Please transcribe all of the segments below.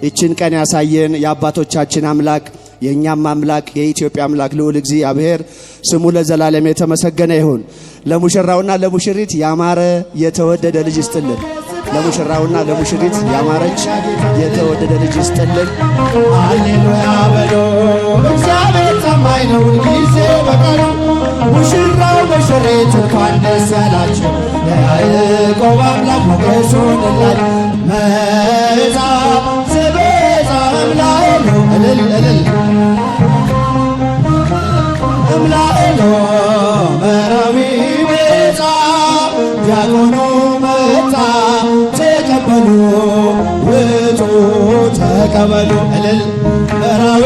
ይችን ቀን ያሳየን የአባቶቻችን አምላክ የእኛም አምላክ የኢትዮጵያ አምላክ ልዑል እግዚአብሔር ስሙ ለዘላለም የተመሰገነ ይሁን። ለሙሽራውና ለሙሽሪት ያማረ የተወደደ ልጅ ይስጥልን። ለሙሽራውና ለሙሽሪት ያማረች የተወደደ ልጅ ይስጥልን። ሃሌሉያ በሉ። እግዚአብሔር ታማኝ ነው ሁልጊዜ በቀኑ። ሙሽራው ሙሽሪት እንኳን ደስ ያላችሁ። የያዕቆብ አምላክ ሞገስ ሆነላችሁ። መዛ ዘበዛ እምላኤሉ እልል እልል እምላኤሉ መራዊ ቤዛ ዲያቆኑ መጣ ተቀበሉ ውጡ ተቀበሉ እልል መራዊ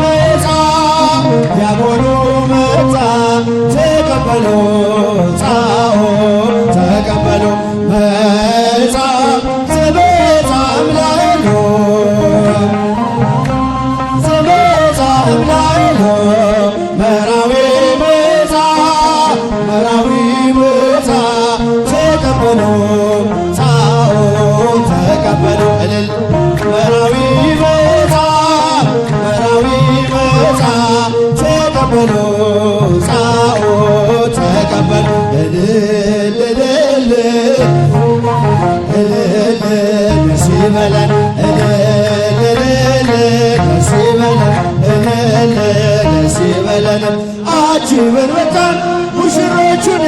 ቤዛ ዲያቆኑ መጣ ተቀበሉ ጻኦ ተቀበሉ መዛ ዘበዛ እምላኤሉ ዘበዛ እምላኤሉ መራዊ ቤዛ መራዊ ቤዛ ተቀበሉ ጻኦ ተቀበሉ እልል መራዊ ቤዛ መራዊ ቤዛ ተቀበሉ ጻኦ ተቀበሉ እልል እልል እልል ደስ ይበለን እልል እልል ደስ ይበለን እልል ደስ ይበለን። አጅበን መጣን ሙሽሮቹን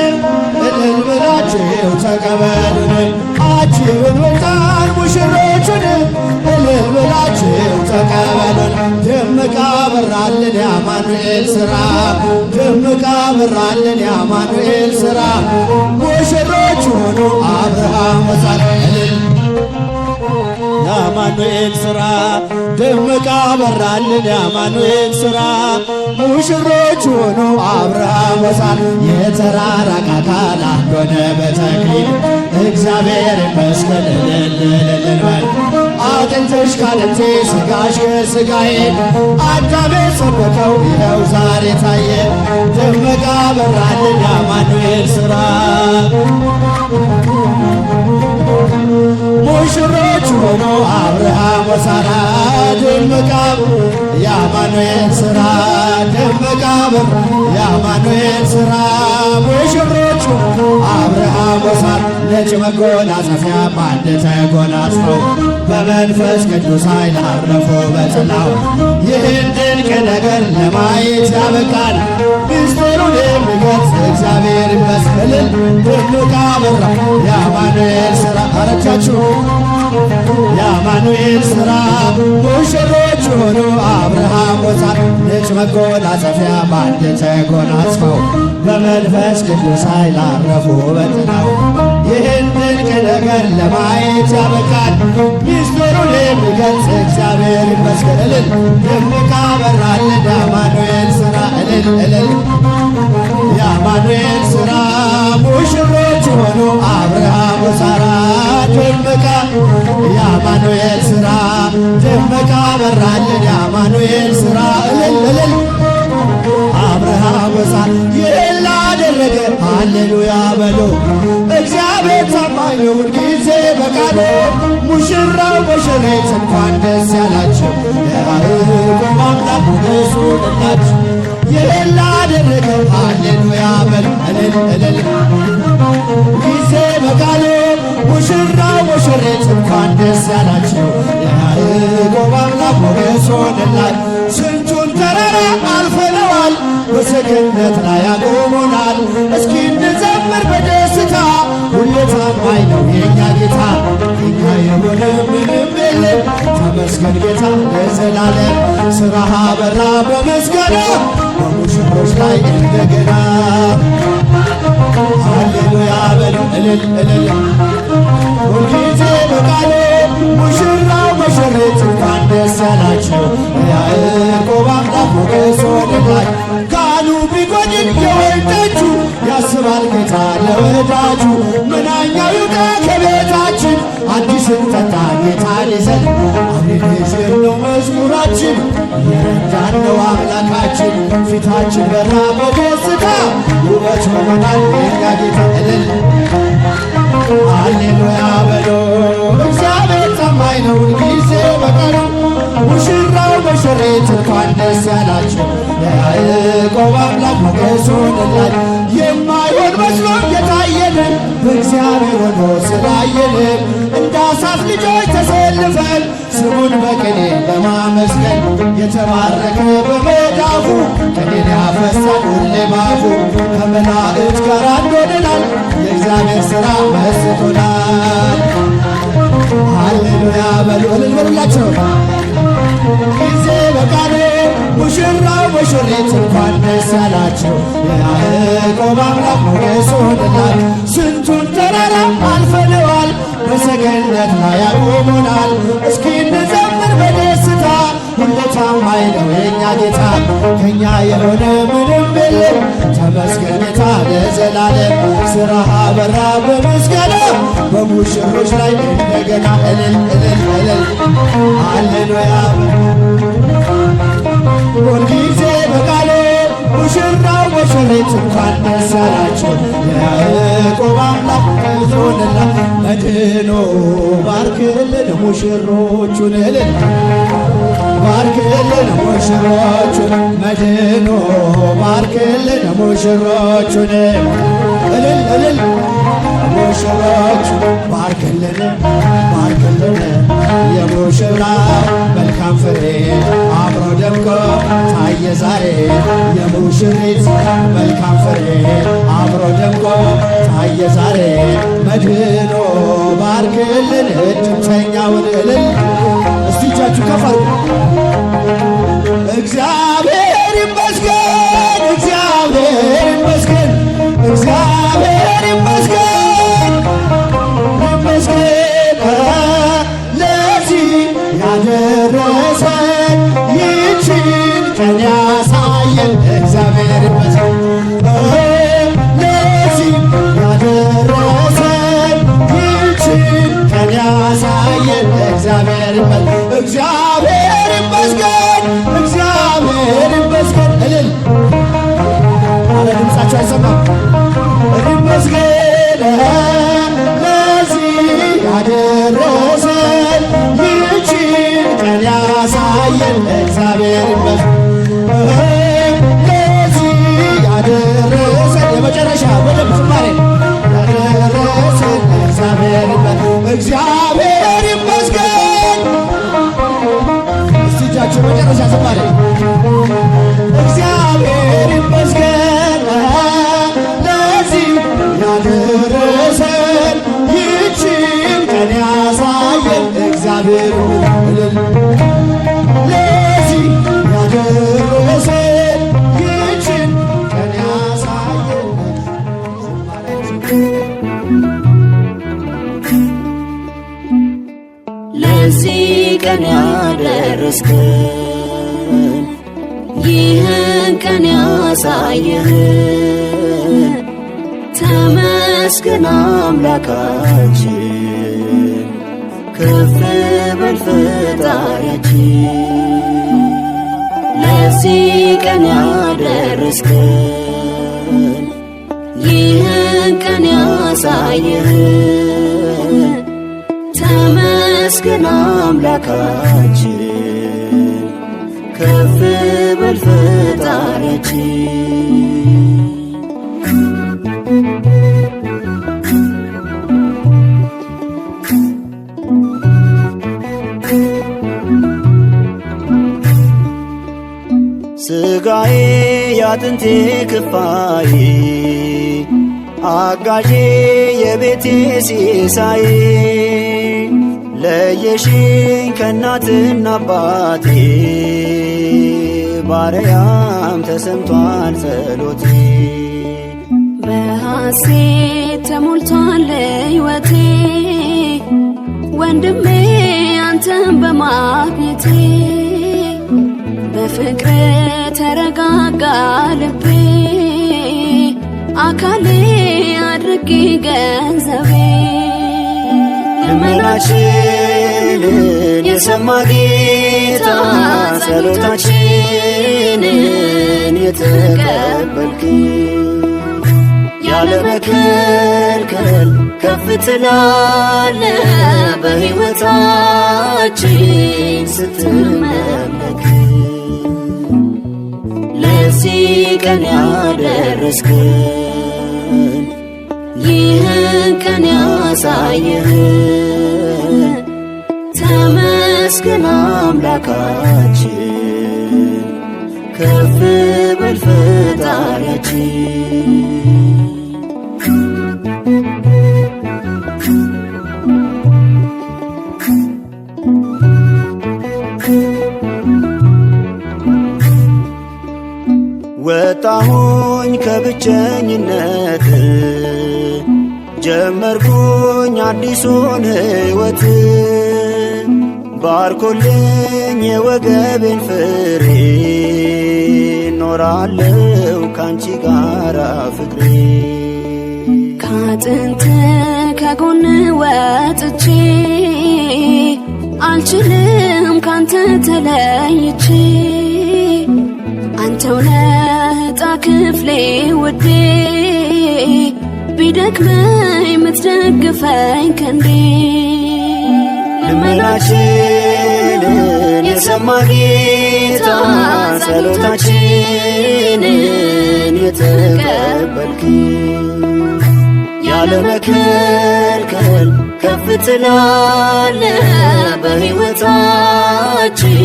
እልል ብላችሁ ተቀበሉን። አጅበን መጣን ሙሽሮቹን እልል ብላችሁ ተቀበሉን። ደምቃ በራልን የአማኑኤል ሥራ ደምቃ በራልን የአማኑኤል ሥራ ሙሽሮቹ ሆኑ አብርሃም ወሳት እልል የአማኑኤል ሥራ ደምቃ በራልን የአማኑኤል ሥራ ሙሽሮች ሆኑ አብርሃም ወሳት የተራራቀ አካል አንድ ሆነ በተክሊል እግዚአብሔር ይመስገን እልል እልል በል። አጥንትሽ ከአጥንቴ ሥጋሽ ከሥጋዬ አዳሜ ሰበከው ይኸው ዛሬ ታየ። ደምቃ በራልን የአማኑኤል ሥራ ሙሽሮች ሆኑ አብርሃም ወሳራ ደምቃ የአማኑኤል ሥራ ደምቃ የአማኑኤል ሥራ ሙሽሮቹ አብርሃም ወሳራ ነጭ መጎናጸፊያ በአንድ ተጎናጽፈው በመንፈስ ቅዱስ ኃይል አረፉ በጥላው። ይህን ድንቅ ነገር ለማየት ያበቃል ምስጢሩን የሚገልጽ እግዚአብሔር ይመስገን። ደምቃ በራ የአማኑኤል ሥራ አረቻችሁ የአማኑኤል ሥራ ሙሽሮች ሆኑ አብርሃም ወሳት ነጭ መጎናጸፊያ በአንድ ተጎናጽፈው በመንፈስ ቅዱስ ኃይል አረፉ በጥላው። ይህን ድንቅ ነገር ለማየት ያበቃል ምስጢሩን የሚገልጽ እግዚአብሔር ይመስገን። እልል ደምቃ በራልን የአማኑኤል ሥራ እልል እልል የአማኑኤል ሥራ ሙሽሮች ሆኑ አብርሃም ወሳራ ደምቃ የአማኑኤል ሥራ ደምቃ በራልን የአማኑኤል ሥራ እልል እልል አብርሃም ወሳት ይህን ላደረገ ሃሌሉያ በሉ። እግዚአብሔር ታማኝ ነው ሁልጊዜ በቃሉ። ሙሽራው ሙሽሪት እንኳን ደስ ያላችሁ። የያዕቆብ አምላክ ሞገስ ሆነላችሁ። ይህን ላደረገ ሃሌሉያ በሉ እልል እልል ጊዜ በቃሉ። ሙሽራው ሙሽሪት እንኳን ደስ ያላችሁ። የያዕቆብ አምላክ ሞገስ ሆነላችሁ። ስንቱን ተራራ አልፈነዋል በሰገነት ላይ ያቆሙናል። እስኪ እንዘምር በደስታ ሁሌ ታማኝ ነው የእኛ ጌታ። የእኛ የሆነ ምንም የለም ተመስገን ጌታ ለዘላለም። ሥራህ በራ በምስጋና በሙሽሮች ላይ እንደገና ሃሌሉያ በሉ እልል እልል ሁልጊዜ በቃሉ። ሙሽራው ሙሽሪት እንኳን ደስ ያላችሁ። የያዕቆብ አምላክ ሞገስ ሆነላችሁ። ካህኑ ቢጎድል የወይን ጠጁ ያስባል ጌታ ለወዳጁ። ምናኛው ይውጣ ከቤታችን አዲስን ጠጣ ጌታን ይዘን። አቤኔዘር ነው መዝሙራችን የረዳን ነው አምላካችን። ፊታችን በራ በደስታ ውበት ሆኖናል የእኛ ጌታ እልል ሃሌሉያ በሉ። እግዚአብሔር ታማኝ ነው ሁልጊዜ በቀኑ የያዕቆብ አምላክ ሞገስ ሆነላን። የማይሆን መስሎ የታየንን በእግዚአብሔር ሆኖ ስላየንን እንደ አሳፍ ልጆች ተሰልፈን ስሙን በቅኔ በማመስገን የተባረከ በመዳፉ ቅኔን ያፈሳል ሁሌ ባፉ ከመላእክት ጋር አንድ ሆነናል። የእግዚአብሔር ሥራ መስቶናል። ሃሌሉያ በሉ እልል በሉላቸው። ጊዜ በቃኔ ሙሽራው ሙሽሪት እንኳን ደስ ያላቸው የያዕቆብ አምላክ ሞገስ ሆነናል። ስንቱን ተራራ አልፈነዋል በሰገነት ላይ ያቆሙናል። እስኪ እንዘምር በደስታ ሁሌ ታማኝ ነው የእኛ ጌታ። ከእኛ የሆነ ምንም የለም ተመስገን ጌታ ለዘላለም። ሥራህ አበራ በምስጋና በሙሽሮች ላይ እንደገና እልል እልል እልል ሃሌሉያ ሁልጊዜ በቃሌ ሙሽራው ሙሽሪት እንኳን ደስ ያላቸው የያዕቆብ አምላክ ሆነላን። መድኖ ባርክልን ሙሽሮቹን እልል ባርክልን ሙሽሮቹን መድኖ ባርክልን ሙሽሮቹን እልል እልል ሙሽሮቹ ባርክልን ባርክልን የሙሽራ መልካም ፍሬ አብሮ ደምቆ ታየ ዛሬ። የሙሽሪት መልካም ፍሬ አብሮ ደምቆ ታየ ዛሬ። መድኖ ባርክልን እድምተኛውን እልል እስቲ እጃችሁ ከፍ አድርጉ። እግዚአብሔር ይመስገን እግዚአብሔር ይመስገን እግዚአብሔር ይመስገን ይመስገን ለዚህ ያደረሰን ይህችን ቀን ያሳየን እግዚአብሔር ይመስገን ለዚህ ያደረሰን ይህችን ቀን ያሳየን እግዚአብሔር ይመስገን እግዚአብሔር ይመስገን እግዚአብሔር ይመስገን እልል አለ ድምፃቸው አይሰማም። ይመስገን ለዚህ ያደረሰን ይህችን ቀን ያሳየን እግዚአብሔር ይመስገን ለዚህ ያደረሰን የመጨረሻ ወደ ዝማሬ ያደረሰን እግዚአብሔር ይመስገን እግዚአብሔር ይመስገን። እስቲ እጃችሁ መጨረሻ ዝማሬ እግዚአብሔር ይመስገን ለዚህ ያደረሰን ይህችን ቀን ያሳየን እግዚአብሔር ለዚህ ያደረሰን ይህችን ቀን ያሳየን ለዚህ ቀን ያደረስከን ይህን ቀን ያሳየህን ተመስገን አምላካችን ከፍ በል ፈጣሪያችን። ለዚህ ቀን ያደረስከን ይህን ቀን ያሳየህን ተመስገን አምላካችን ከፍ በል ፈጣሪያችን። ሥጋዬ ያጥንቴ ክፋዬ አጋዤ የቤቴ ሲሳዬ ለየሽኝ ከእናትና አባቴ ባሪያም ተሰምቷል ጸሎቴ። በሐሴት ተሞልቷል ሕይወቴ ወንድሜ አንተን በማግኘቴ በፍቅር ተረጋጋ ልቤ አካሌ አድርጌ ገንዘቤ። ልመናችንን የሰማ ጌታ ጸሎታችንን የተቀበልክ ያለ መከልከል ከፍ ትላለ በሕይወታችን ስትመለክ። ለዚህ ቀን ያደረስከን ይህን ቀን ያሳየህን ተመስገን አምላካችን ከፍ በል ፈጣሪያችን። ወጣሁኝ ከብቸኝነት ጀመርኩኝ አዲሱን ሕይወት ባርኮልኝ የወገቤን ፍሬ ኖራለው ካንቺ ጋራ ፍቅሬ ካጥንት ከጎን ወጥቼ አልችልም ካንተ ተለይቼ አንተው ነህ ዕጣ ክፍሌ ውዴ ቢደክመኝ ምትደግፈኝ ክንዴ ልመናችንን የሰማ ጌታ ጸሎታችንን የተቀበልክ ያለ መከልከል ከፍ ትላለህ በሕይወታችን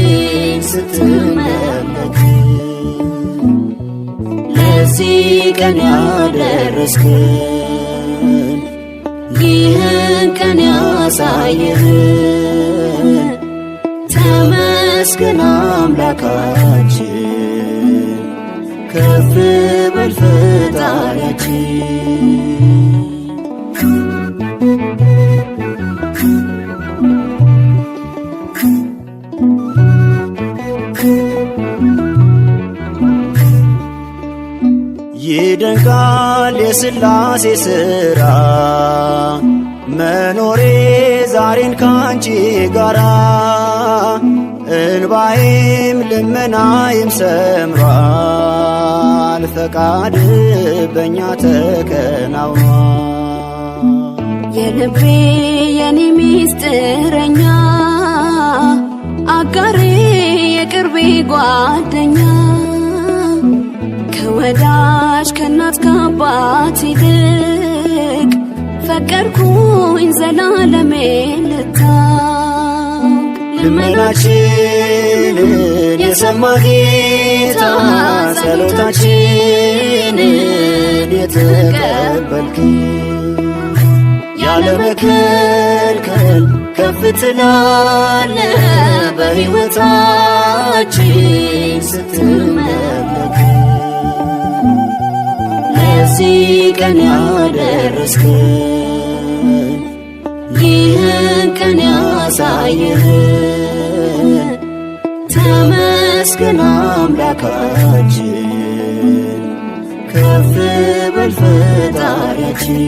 ስትመለክ ለዚህ ቀን ያደረስከን ይህን ቀን ያሳየህን ተመስገን አምላካችን ከፍ በል ፈጣሪያችን። ይደንቃል የሥላሴ ሥራ መኖሬ ዛሬን ካንቺ ጋራ እንባዬም ልመናዬም ሰምሯል ፈቃድ በእኛ ተከናውኗል። የልቤ የኔ ሚስጥረኛ አጋሬ የቅርቤ ጓደኛ ከወዳጅ ከእናት ከአባት ይልቅ ፈቀርኩኝ ዘላለሜ ልታውቅ ልመናችንን የሰማ ጌታ ጸሎታችንን የተቀበልክ ያለ መከልከል ከፍ ትላለህ በሕይወታችን ስትመለክ ለዚህ ቀን ያደረስከን ይህን ቀን ያሳየህን ተመስገን አምላካችን ከፍ በል ፈጣሪያችን።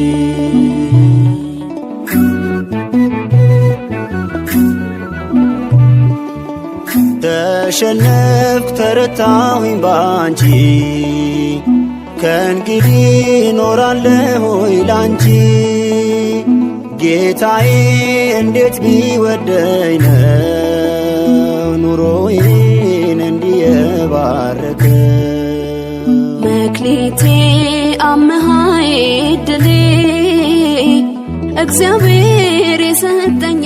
ተሸነፍኩ ተረታሁኝ ባንቺ ከእንግዲህ ኖራለሁኝ ላንቺ ጌታዬ እንዴት ቢወደኝ ነው ኑሮዬን እንዲህ የባረከ መክሊቴ አምሃዬ ድሌ እግዚአብሔር የሰጠኛ